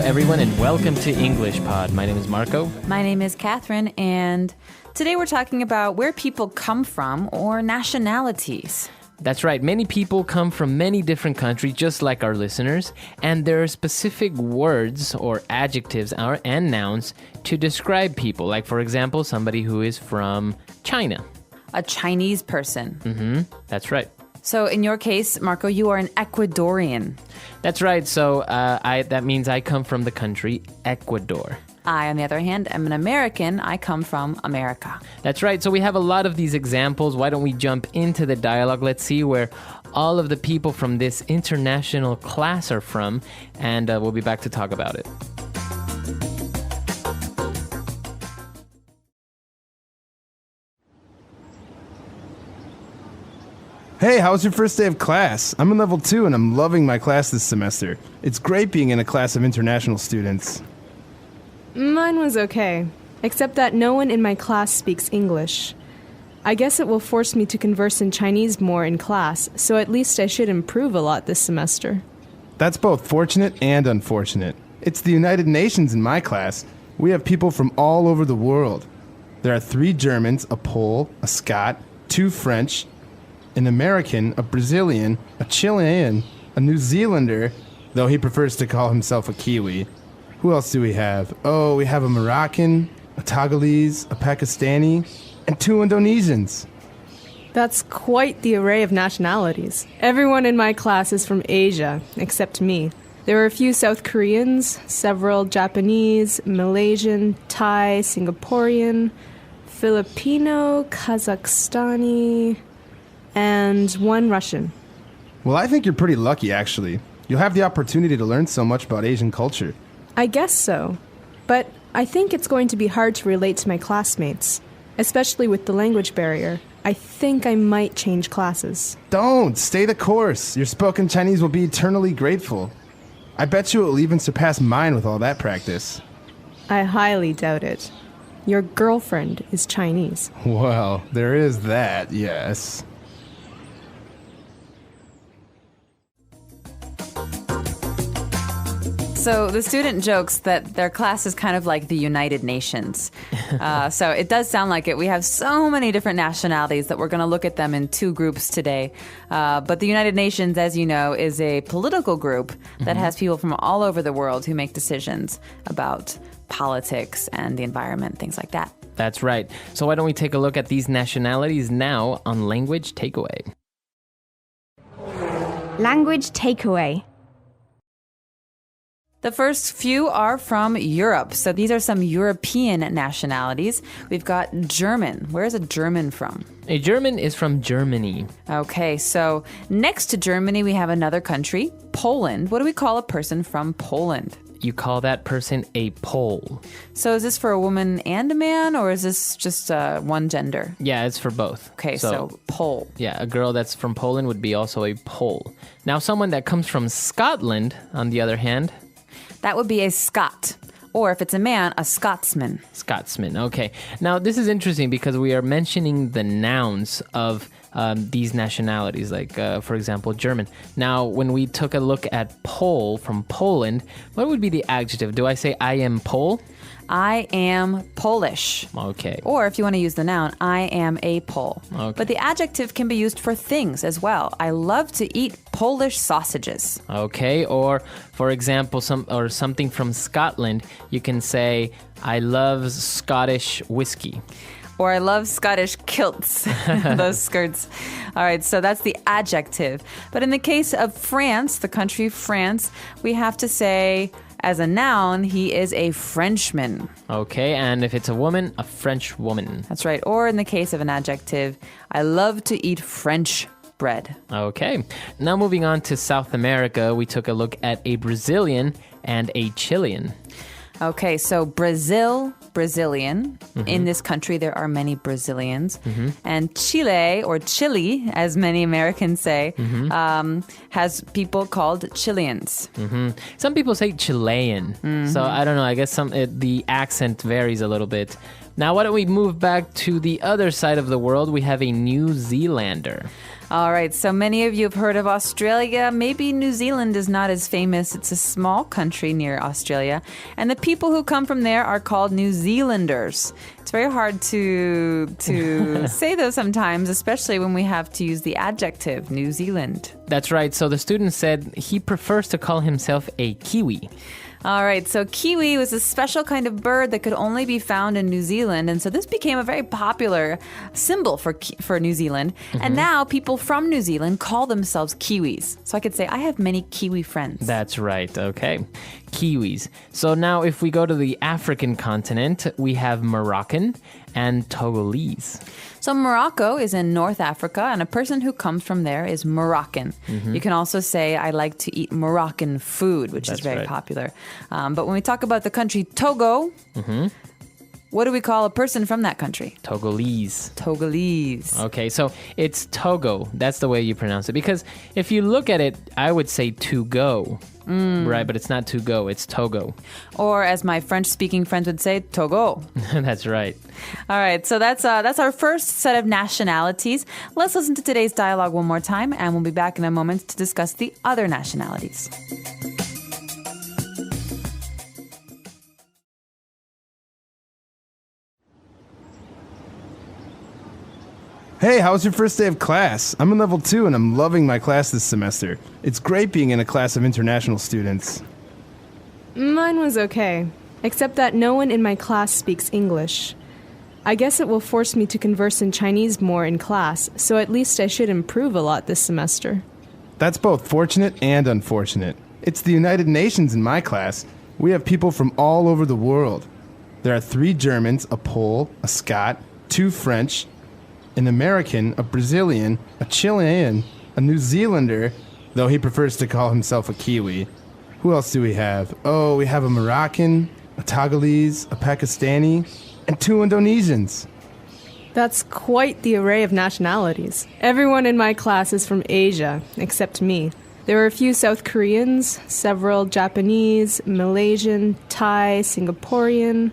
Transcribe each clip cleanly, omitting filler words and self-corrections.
everyone, and welcome to English Pod. My name is Marco. My name is Catherine, and today we're talking about where people come from or nationalities. That's right. Many people come from many different countries, just like our listeners, and there are specific words or adjectives and nouns to describe people. Like, for example, somebody who is from China. A Chinese person. That's right. So in your case, Marco, you are an Ecuadorian. That's right. So that means I come from the country Ecuador. I, on the other hand, am an American. I come from America. That's right. So we have a lot of these examples. Why don't we jump into the dialogue? Let's see where all of the people from this international class are from, and we'll be back to talk about it. Hey, how was your first day of class? I'm in level 2 and I'm loving my class this semester. It's great being in a class of international students. Mine was okay, except that no one in my class speaks English. I guess it will force me to converse in Chinese more in class, so at least I should improve a lot this semester. That's both fortunate and unfortunate. It's the United Nations in my class. We have people from all over the world. There are 3 Germans, a Pole, a Scot, 2 French, an American, a Brazilian, a Chilean, a New Zealander, though he prefers to call himself a Kiwi. Who else do we have? Oh, we have a Moroccan, a Togolese, a Pakistani, and 2 Indonesians. That's quite the array of nationalities. Everyone in my class is from Asia, except me. There are a few South Koreans, several Japanese, Malaysian, Thai, Singaporean, Filipino, Kazakhstani, and 1 Russian. Well, I think you're pretty lucky, actually. You'll have the opportunity to learn so much about Asian culture. I guess so. But I think it's going to be hard to relate to my classmates, especially with the language barrier. I think I might change classes. Don't! Stay the course! Your spoken Chinese will be eternally grateful. I bet you it will even surpass mine with all that practice. I highly doubt it. Your girlfriend is Chinese. Well, there is that, yes. So the student jokes that their class is kind of like the United Nations. So it does sound like it. We have so many different nationalities that we're going to look at them in 2 groups today. But the United Nations, as you know, is a political group that has people from all over the world who make decisions about politics and the environment, things like that. That's right. So why don't we take a look at these nationalities now on Language Takeaway. Language Takeaway. The first few are from Europe. So these are some European nationalities. We've got German. Where is a German from? A German is from Germany. Okay, so next to Germany, we have another country, Poland. What do we call a person from Poland? You call that person a Pole. So is this for a woman and a man, or is this just one gender? Yeah, it's for both. Okay, so Pole. Yeah, a girl that's from Poland would be also a Pole. Now, someone that comes from Scotland, on the other hand... That would be a Scot. Or if it's a man, a Scotsman. Scotsman, okay. Now, this is interesting because we are mentioning the nouns of these nationalities, like, for example, German. Now, when we took a look at Pole from Poland, what would be the adjective? Do I say I am Pole? I am Polish. Okay. Or if you want to use the noun, I am a Pole. Okay. But the adjective can be used for things as well. I love to eat Polish sausages. Okay. Or, for example, something from Scotland, you can say, I love Scottish whiskey. Or I love Scottish kilts, those skirts. All right, so that's the adjective. But in the case of France, the country France, we have to say, as a noun, he is a Frenchman. Okay, and if it's a woman, a French woman. That's right. Or in the case of an adjective, I love to eat French bread. Okay. Now moving on to South America, we took a look at a Brazilian and a Chilean. Okay, so Brazilian. In this country, there are many Brazilians. And Chile, or Chile, as many Americans say, has people called Chileans. Some people say Chilean. So I don't know. I guess the accent varies a little bit. Now, why don't we move back to the other side of the world? We have a New Zealander. All right, so many of you have heard of Australia. Maybe New Zealand is not as famous. It's a small country near Australia. And the people who come from there are called New Zealanders. It's very hard to say those sometimes, especially when we have to use the adjective New Zealand. That's right. So the student said he prefers to call himself a Kiwi. All right, so kiwi was a special kind of bird that could only be found in New Zealand, and so this became a very popular symbol for New Zealand. And now people from New Zealand call themselves Kiwis. So I could say, I have many Kiwi friends. That's right. Okay. Kiwis. So now if we go to the African continent, we have Moroccan and Togolese. So Morocco is in North Africa, and a person who comes from there is Moroccan. You can also say, I like to eat Moroccan food, which is very popular. But when we talk about the country Togo, what do we call a person from that country? Togolese. Togolese. Okay, so it's Togo. That's the way you pronounce it. Because if you look at it, I would say to go. Right, but it's not to go, it's Togo. Or as my French-speaking friends would say, Togo. That's right. All right, so that's our first set of nationalities. Let's listen to today's dialogue one more time, and we'll be back in a moment to discuss the other nationalities. Hey, how was your first day of class? I'm in level 2 and I'm loving my class this semester. It's great being in a class of international students. Mine was okay, except that no one in my class speaks English. I guess it will force me to converse in Chinese more in class, so at least I should improve a lot this semester. That's both fortunate and unfortunate. It's the United Nations in my class. We have people from all over the world. There are 3 Germans, a Pole, a Scot, 2 French, an American, a Brazilian, a Chilean, a New Zealander, though he prefers to call himself a Kiwi. Who else do we have? Oh, we have a Moroccan, a Togolese, a Pakistani, and 2 Indonesians. That's quite the array of nationalities. Everyone in my class is from Asia, except me. There are a few South Koreans, several Japanese, Malaysian, Thai, Singaporean,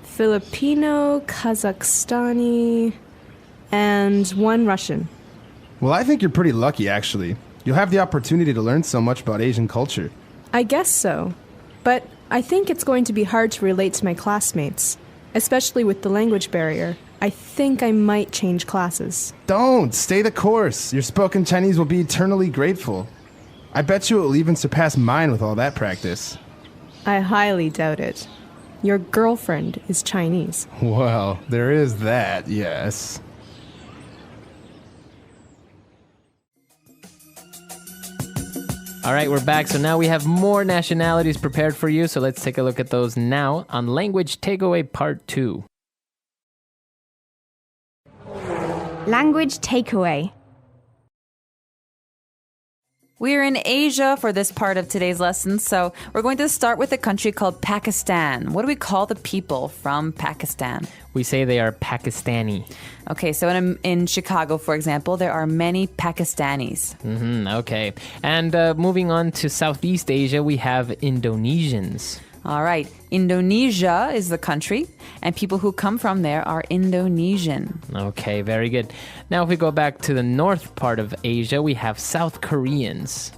Filipino, Kazakhstani, and 1 Russian. Well, I think you're pretty lucky, actually. You'll have the opportunity to learn so much about Asian culture. I guess so. But I think it's going to be hard to relate to my classmates, especially with the language barrier. I think I might change classes. Don't! Stay the course! Your spoken Chinese will be eternally grateful. I bet you it will even surpass mine with all that practice. I highly doubt it. Your girlfriend is Chinese. Well, there is that, yes. All right, we're back. So now we have more nationalities prepared for you. So let's take a look at those now on Language Takeaway Part 2. Language takeaway. We're in Asia for this part of today's lesson, so we're going to start with a country called Pakistan. What do we call the people from Pakistan? We say they are Pakistani. Okay, so in Chicago, for example, there are many Pakistanis. Okay. And moving on to Southeast Asia, we have Indonesians. All right, Indonesia is the country, and people who come from there are Indonesian. Okay, very good. Now, if we go back to the north part of Asia, we have South Koreans.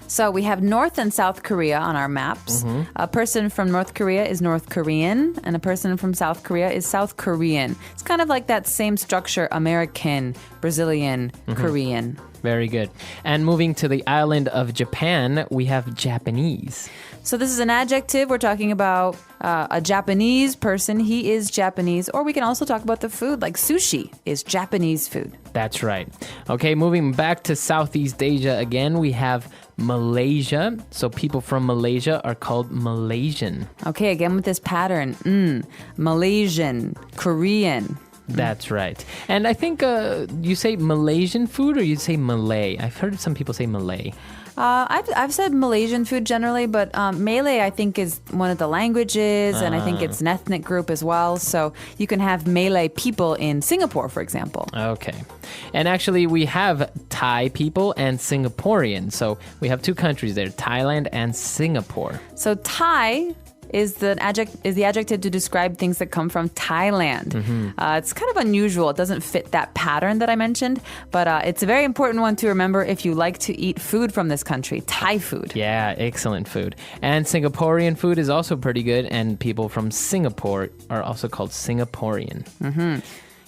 So we have North and South Korea on our maps. A person from North Korea is North Korean, and a person from South Korea is South Korean. It's kind of like that same structure, American, Brazilian, Korean. Very good. And moving to the island of Japan, we have Japanese. So this is an adjective. We're talking about a Japanese person. He is Japanese. Or we can also talk about the food, like sushi is Japanese food. That's right. Okay, moving back to Southeast Asia again, we have Malaysia. So people from Malaysia are called Malaysian. Okay, again with this pattern. Malaysian, Korean. That's right. And I think you say Malaysian food or you say Malay? I've heard some people say Malay. I've said Malaysian food generally, but Malay I think is one of the languages, and I think it's an ethnic group as well. So you can have Malay people in Singapore, for example. Okay. And actually we have Thai people and Singaporean. So we have 2 countries there, Thailand and Singapore. So Thai is the adjective to describe things that come from Thailand. It's kind of unusual. It doesn't fit that pattern that I mentioned, but it's a very important one to remember if you like to eat food from this country, Thai food. Yeah, excellent food. And Singaporean food is also pretty good, and people from Singapore are also called Singaporean.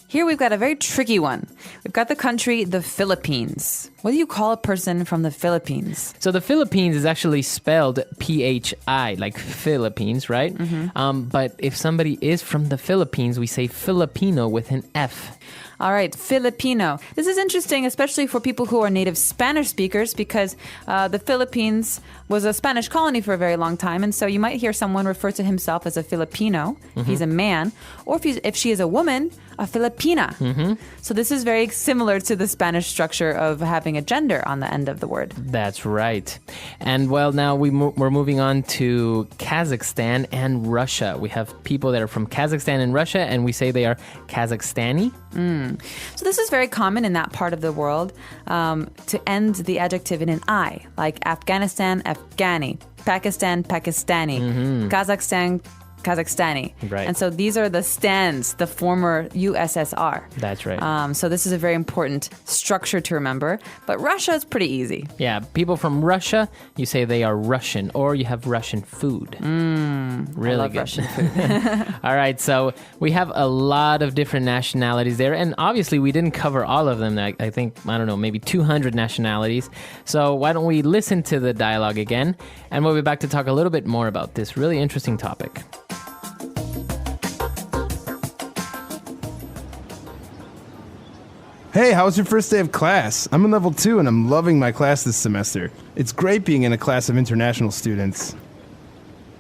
Here we've got a very tricky one. We've got the country, the Philippines. What do you call a person from the Philippines? So the Philippines is actually spelled P-H-I, like Philippines, right? But if somebody is from the Philippines, we say Filipino with an F. All right, Filipino. This is interesting, especially for people who are native Spanish speakers, because the Philippines was a Spanish colony for a very long time. And so you might hear someone refer to himself as a Filipino if he's a man, or if she is a woman, a Filipina. So this is very similar to the Spanish structure of having a gender on the end of the word. That's right. And well, now we're moving on to Kazakhstan and Russia. We have people that are from Kazakhstan and Russia, and we say they are Kazakhstani. So this is very common in that part of the world to end the adjective in an I, like Afghanistan, Afghani, Pakistan, Pakistani, Kazakhstan, Kazakhstani. Right. And so these are the stands, the former USSR. That's right. So this is a very important structure to remember. But Russia is pretty easy. Yeah, people from Russia, you say they are Russian, or you have Russian food. Really I love good. Russian food. All right, so we have a lot of different nationalities there, and obviously we didn't cover all of them. I think, I don't know, maybe 200 nationalities. So why don't we listen to the dialogue again, and we'll be back to talk a little bit more about this really interesting topic. Hey, how was your first day of class? I'm in level 2 and I'm loving my class this semester. It's great being in a class of international students.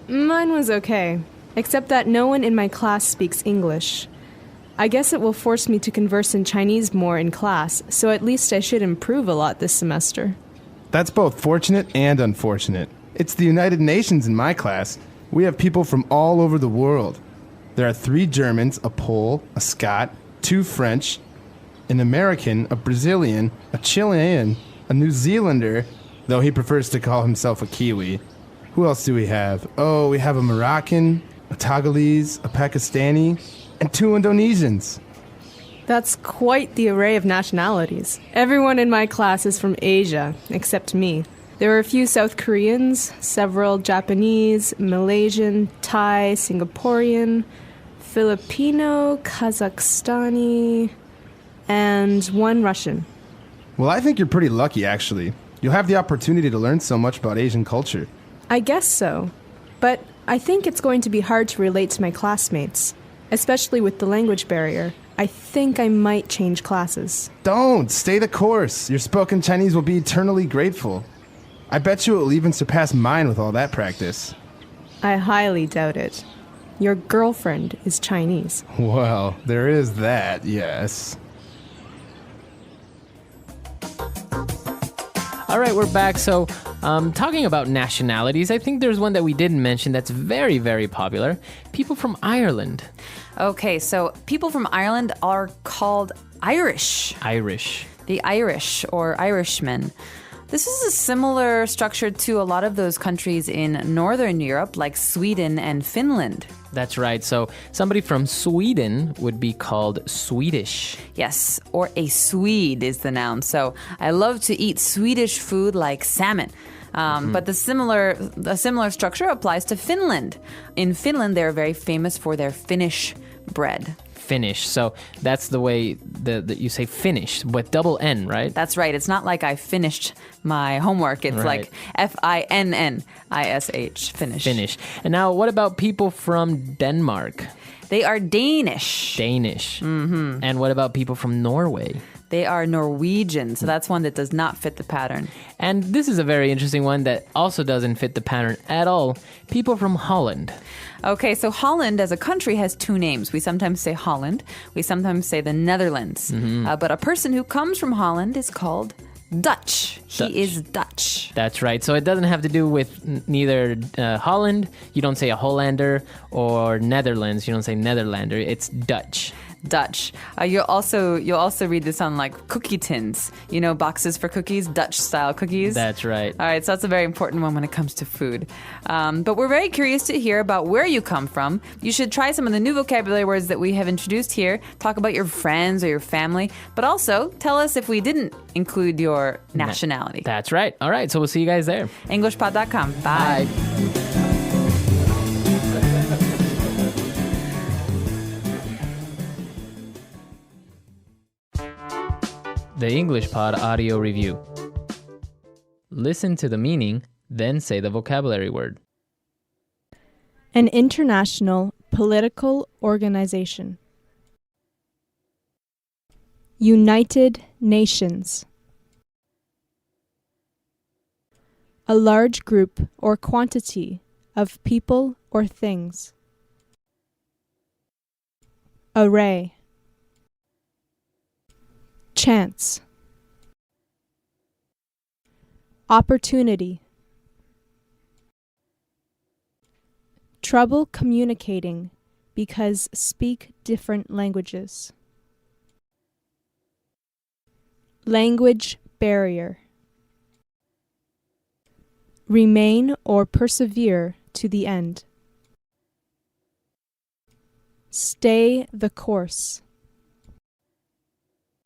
Mine was okay, except that no one in my class speaks English. I guess it will force me to converse in Chinese more in class, so at least I should improve a lot this semester. That's both fortunate and unfortunate. It's the United Nations in my class. We have people from all over the world. There are 3 Germans, a Pole, a Scot, 2 French, an American, a Brazilian, a Chilean, a New Zealander, though he prefers to call himself a Kiwi. Who else do we have? Oh, we have a Moroccan, a Togolese, a Pakistani, and 2 Indonesians. That's quite the array of nationalities. Everyone in my class is from Asia, except me. There are a few South Koreans, several Japanese, Malaysian, Thai, Singaporean, Filipino, Kazakhstani, and 1 Russian. Well, I think you're pretty lucky, actually. You'll have the opportunity to learn so much about Asian culture. I guess so. But I think it's going to be hard to relate to my classmates, especially with the language barrier. I think I might change classes. Don't! Stay the course. Your spoken Chinese will be eternally grateful. I bet you it will even surpass mine with all that practice. I highly doubt it. Your girlfriend is Chinese. Well, there is that, yes. All right, we're back. So, talking about nationalities, I think there's one that we didn't mention that's very, very popular. People from Ireland. Okay, so people from Ireland are called Irish. Irish. The Irish or Irishmen. This is a similar structure to a lot of those countries in Northern Europe, like Sweden and Finland. That's right. So somebody from Sweden would be called Swedish. Yes, or a Swede is the noun. So I love to eat Swedish food like salmon. But a similar structure applies to Finland. In Finland, they're very famous for their Finnish bread. Finnish. So that's the way that you say Finnish with double N, right? That's right. It's not like I finished my homework. It's Right. like F-I-N-N-I-S-H, Finnish. Finnish. And now, what about people from Denmark? They are Danish. Danish. Mm-hmm. And what about people from Norway? They are Norwegian, so that's one that does not fit the pattern. And this is a very interesting one that also doesn't fit the pattern at all. People from Holland. Okay, so Holland as a country has 2 names. We sometimes say Holland. We sometimes say the Netherlands. But a person who comes from Holland is called Dutch. Dutch. He is Dutch. That's right. So it doesn't have to do with neither Holland. You don't say a Hollander, or Netherlands. You don't say Netherlander. It's Dutch. Dutch. You'll also read this on like cookie tins, boxes for cookies, Dutch style cookies. That's right. All right, so that's a very important one when it comes to food. But we're very curious to hear about where you come from. You should try some of the new vocabulary words that we have introduced here. Talk about your friends or your family, but also tell us if we didn't include your nationality. That's right. All right, so we'll see you guys there. Englishpod.com. Bye. The English Pod Audio Review. Listen to the meaning, then say the vocabulary word. An international political organization. United Nations. A large group or quantity of people or things. Array. Chance. Opportunity. Trouble communicating because speak different languages. Language barrier. Remain or persevere to the end. Stay the course.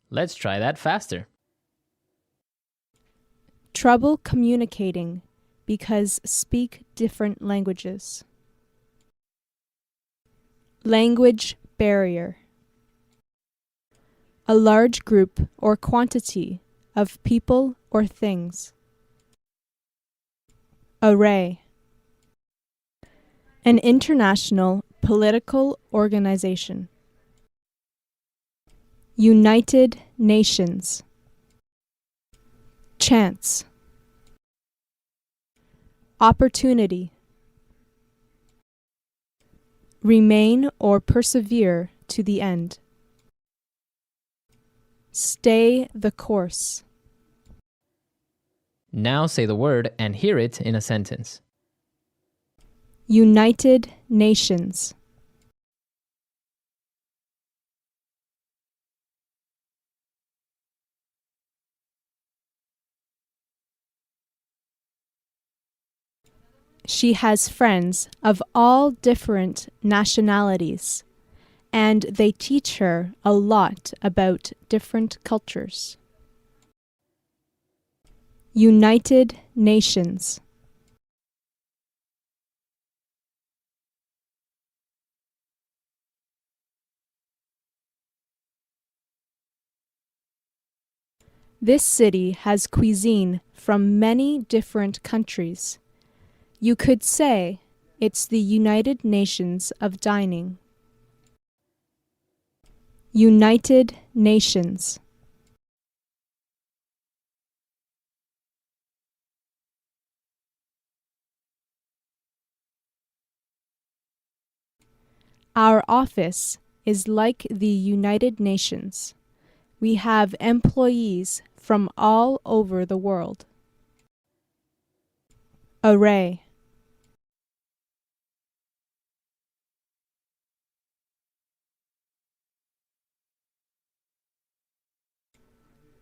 Let's try that faster. Trouble communicating because speak different languages. Language barrier. A large group or quantity of people or things. Array. An international political organization. United Nations. Chance. Opportunity. Remain or persevere to the end. Stay the course. Now say the word and hear it in a sentence. United Nations. She has friends of all different nationalities, and they teach her a lot about different cultures. United Nations. This city has cuisine from many different countries. You could say it's the United Nations of dining. United Nations. Our office is like the United Nations. We have employees from all over the world. Array.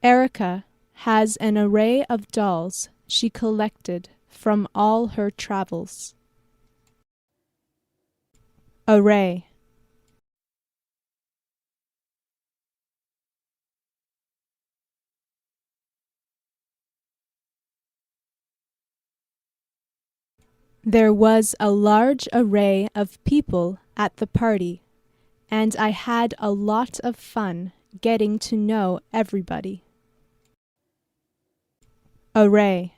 Erica has an array of dolls she collected from all her travels. Array. There was a large array of people at the party, and I had a lot of fun getting to know everybody. Array.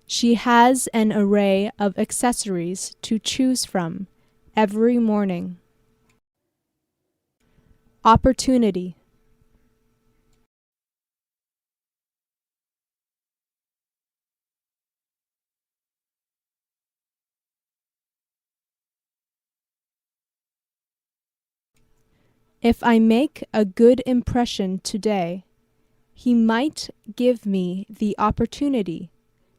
She has an array of accessories to choose from every morning. Opportunity. If I make a good impression today, he might give me the opportunity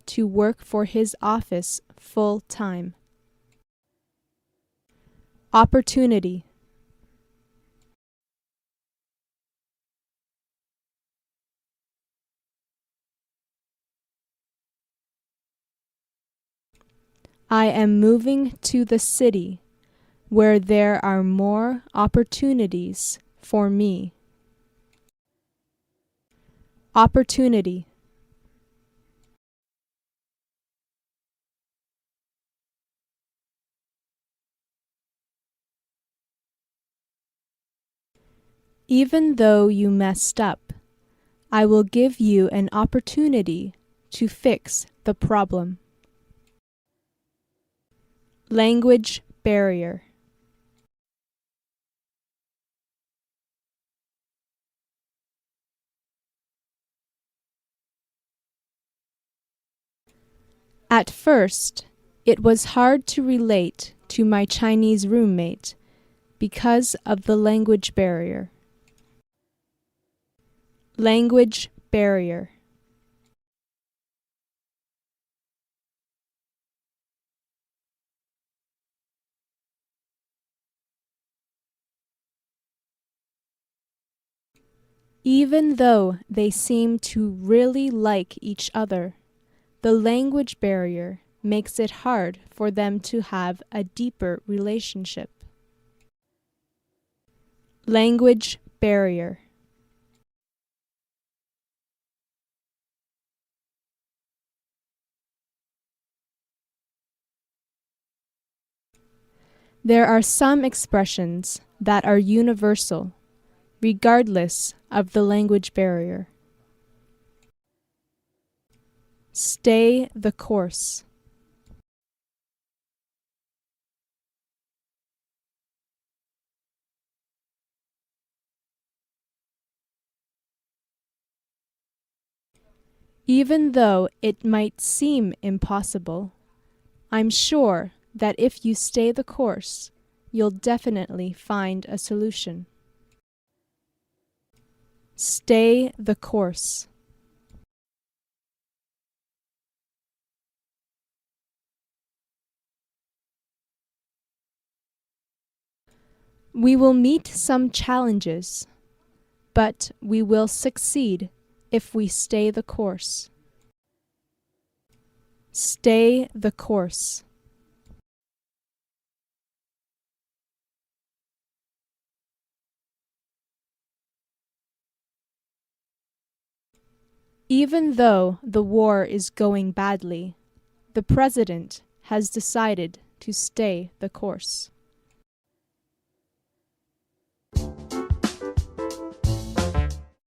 to work for his office full time. Opportunity. I am moving to the city where there are more opportunities for me. Opportunity. Even though you messed up, I will give you an opportunity to fix the problem. Language barrier. At first, it was hard to relate to my Chinese roommate because of the language barrier. Language barrier. Even though they seem to really like each other, the language barrier makes it hard for them to have a deeper relationship. Language barrier. There are some expressions that are universal, regardless of the language barrier. Stay the course. Even though it might seem impossible, I'm sure that if you stay the course, you'll definitely find a solution. Stay the course. We will meet some challenges, but we will succeed if we stay the course. Stay the course. Even though the war is going badly, the president has decided to stay the course.